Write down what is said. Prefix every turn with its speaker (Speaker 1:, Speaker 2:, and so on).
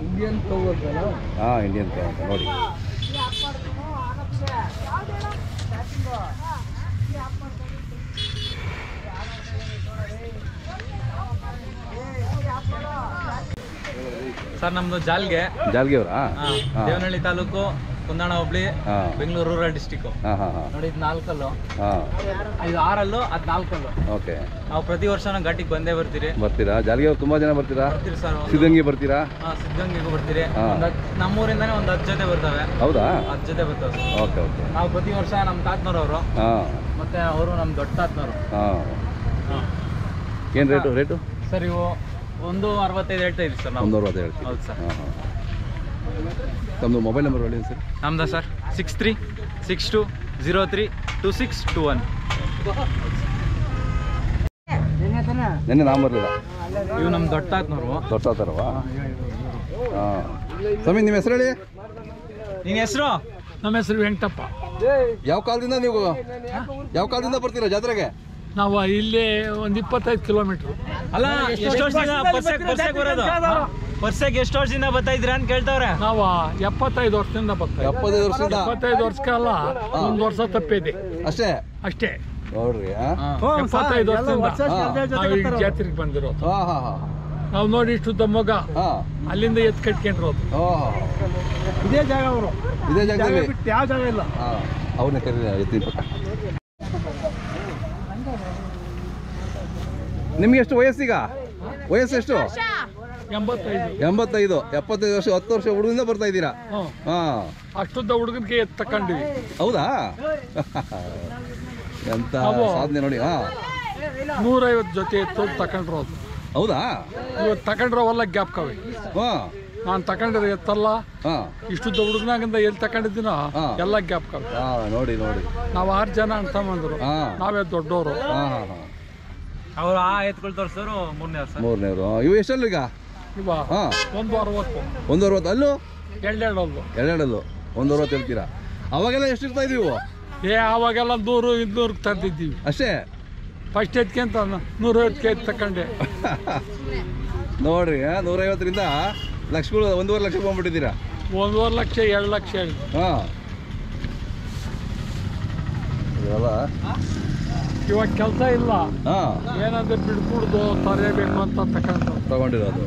Speaker 1: Indian cow ಅಂತಲ್ಲ?
Speaker 2: ಹಾಂ, Indian cow ಅಂತ ನೋಡಿ.
Speaker 1: ಸರ್ ನಮ್ದು ಜಾಲ್ಗೆ
Speaker 2: ಅವರಾ?
Speaker 1: ದೇವನಹಳ್ಳಿ ತಾಲೂಕು, ಕುಂದಾಣ ಹೋಬಳಿ, ಬೆಂಗಳೂರು ರೂರಲ್ ಡಿಸ್ಟಿಕ್. ನೋಡಿ ಇದು 4 ಕಲ್ಲು, ಇದು 6 ಅಲ್ಲು, ಅದು 4 ಕಲ್ಲು.
Speaker 2: ಓಕೆ.
Speaker 1: ನಾವು ಪ್ರತಿ ವರ್ಷ ಘಾಟಿಗೆ ಬಂದೇ
Speaker 2: ಬರ್ತೀರಾ? ಜಾಲ್ಗೆ ಅವ್ರು ತುಂಬಾ ಜನ ಬರ್ತೀರಾ
Speaker 1: ಸರ್.
Speaker 2: ಸಿದ್ಧಗಂಗೆ ಬರ್ತೀರಾ?
Speaker 1: ಸಿದ್ಧಗಂಗೆಗೂ ಬರ್ತೀರಿ. ನಮ್ಮೂರಿಂದಾನೆ ಒಂದು 10 ಜೊತೆ ಬರ್ತವೆ.
Speaker 2: ಹೌದಾ?
Speaker 1: 10 ಜೊತೆ ಬರ್ತವೆ.
Speaker 2: Okay okay.
Speaker 1: ನಾವು ಪ್ರತಿ ವರ್ಷ ನಮ್ಮ ತಾತನವರು ಮತ್ತೆ ಅವರು ನಮ್ಮ ದೊಡ್ಡ ತಾತನವರು.
Speaker 2: ಏನು ರೇಟು
Speaker 1: ಸರ್ ಇವು 165 ಹೇಳ್ತಾ ಇದ್ದೀವಿ ಸರ್ ನಾವು.
Speaker 2: 160 ಹೇಳ್ತೀವಿ.
Speaker 1: ಹೌದು ಸರ್.
Speaker 2: ತಮ್ಮದು ಮೊಬೈಲ್ ನಂಬರ್ ಹೇಳಿ ಸರ್.
Speaker 1: ನಮ್ದಾ ಸರ್ 6362032621.
Speaker 2: ನೆನ್ನೆ ನಾ ಬರಲಿಲ್ಲ.
Speaker 1: ಇವು ನಮ್ಮ ದೊಡ್ಡ ತಾತನವರು.
Speaker 2: ದೊಡ್ಡ ತಾತರವಾ? ಹಾಂ. ಸ್ವಾಮಿ ನಿಮ್ಮ ಹೆಸರು ಹೇಳಿ.
Speaker 1: ನಿನ್ನ ಹೆಸರು?
Speaker 3: ನಮ್ಮ ಹೆಸರು ವೆಂಕಟಪ್ಪ.
Speaker 2: ಯಾವ ಕಾಲದಿಂದ ಬರ್ತೀರಾ ಜಾತ್ರೆಗೆ?
Speaker 3: ನಾವು ಇಲ್ಲಿ ಒಂದು 25 ಕಿಲೋಮೀಟ್ರು.
Speaker 1: ಅಲ್ಲ, ಎಷ್ಟು ವರ್ಷದಿಂದ ಬರೋದು? ವರ್ಷಕ್ಕೆ ಎಷ್ಟು ವರ್ಷದಿಂದ ಬರ್ತಾ ಇದ್ದೀರಾ ಅಂತ ಕೇಳ್ತಾವ್ರೆ.
Speaker 3: ನಾವು 75 ವರ್ಷದಿಂದ ಬರ್ತಾ
Speaker 2: 75 ವರ್ಷದಿಂದ?
Speaker 3: 25 ವರ್ಷಕ್ಕಲ್ಲ, 1 ವರ್ಷ ತಪ್ಪಿದೆ ಅಷ್ಟೇ
Speaker 2: ನೋಡ್ರಿ.
Speaker 3: 75 ವರ್ಷದಿಂದ ಜಾತ್ರೆಗೆ ಬಂದಿರೋದು. ನಾವು ನೋಡಿ ಇಷ್ಟು ಮಗ ಅಲ್ಲಿಂದ ಎತ್ ಕಟ್ಕೊಂಡ್ರೋದು. ಇದೇ ಜಾಗ ಅವರು,
Speaker 2: ಇದೇ ಜಾಗದಲ್ಲಿ
Speaker 3: ಯಾವ ಜಾಗ ಇಲ್ಲ.
Speaker 2: ಅವ್ರನ್ನ ಕರೀರಿ ಎತ್ತಿ ಪಕ್ಕ. ನಿಮ್ಗೆ ಎಷ್ಟು ವಯಸ್ಸೀಗ? ವಯಸ್ಸೆಷ್ಟು? 85. 75 ವರ್ಷ, 10 ವರ್ಷ ಹುಡುಗರಿಂದ ಬರ್ತಾ ಇದ್ದೀರಾ?
Speaker 3: ಅಷ್ಟುದ್ದ ಹುಡುಗನಿಗೆ ಎತ್ ತಕೊಂಡಿವಿ.
Speaker 2: ಹೌದಾ? ಎಂತ ಸಾಧನೆ ನೋಡಿ.
Speaker 3: 150 ಜೊತೆ ಎತ್ತು ತಕೊಂಡ್ರೋದು.
Speaker 2: ಹೌದಾ?
Speaker 3: ಇವತ್ತು ತಕೊಂಡ್ರವಲ್ಲ ಗ್ಯಾಪ್ಕವೆ. ನಾನು ತಕೊಂಡಿರೋ ಎತ್ತಲ್ಲ, ಇಷ್ಟುದ್ದ ಹುಡುಗನಾಗಿಂದ ಎಲ್ಲಿ ತಕೊಂಡಿದ್ದೀನೋ ಎಲ್ಲ ಗ್ಯಾಪ್ಕವೆ.
Speaker 2: ನೋಡಿ
Speaker 3: ನಾವು 6 ಜನ ಅಂತ ಬಂದ್ರು, ನಾವೇ ದೊಡ್ಡವರು.
Speaker 1: ಅವರು ಎತ್ಕೊಳ್ ತೋರಿಸೋರು 3ನೇ ವರ್ಷ.
Speaker 2: ಇವು ಎಷ್ಟಲ್ಲ ಈಗ?
Speaker 3: 160.
Speaker 2: 160 ಅಲ್ಲೂ?
Speaker 3: 2
Speaker 2: 160 ಹೇಳ್ತೀರಾ? ಅವಾಗೆಲ್ಲ ಎಷ್ಟು ಇರ್ತಾ ಇದೀವು?
Speaker 3: ಅವಾಗೆಲ್ಲ 100-200 ತಂದಿದ್ದೀವಿ
Speaker 2: ಅಷ್ಟೇ.
Speaker 3: ಫಸ್ಟ್ ಎತ್ಕೆಂತ 150 ಕೆಜಿ ತಕೊಂಡೆ.
Speaker 2: ನೋಡ್ರಿ, 150ರಿಂದ ಲಕ್ಷಗಳು 1.5 ಲಕ್ಷ ಬಂದ್ಬಿಟ್ಟಿದ್ದೀರಾ?
Speaker 3: 1.5 ಲಕ್ಷ 2 ಲಕ್ಷ ಹೇಳಿ. ಇವಾಗ ಕೆಲಸ ಇಲ್ಲ, ಏನಂದ್ರೆ ಬಿಡ್ಕೂಡ್ದು ತರಬೇಕು ಅಂತ ತಗೊಂಡಿರೋದು.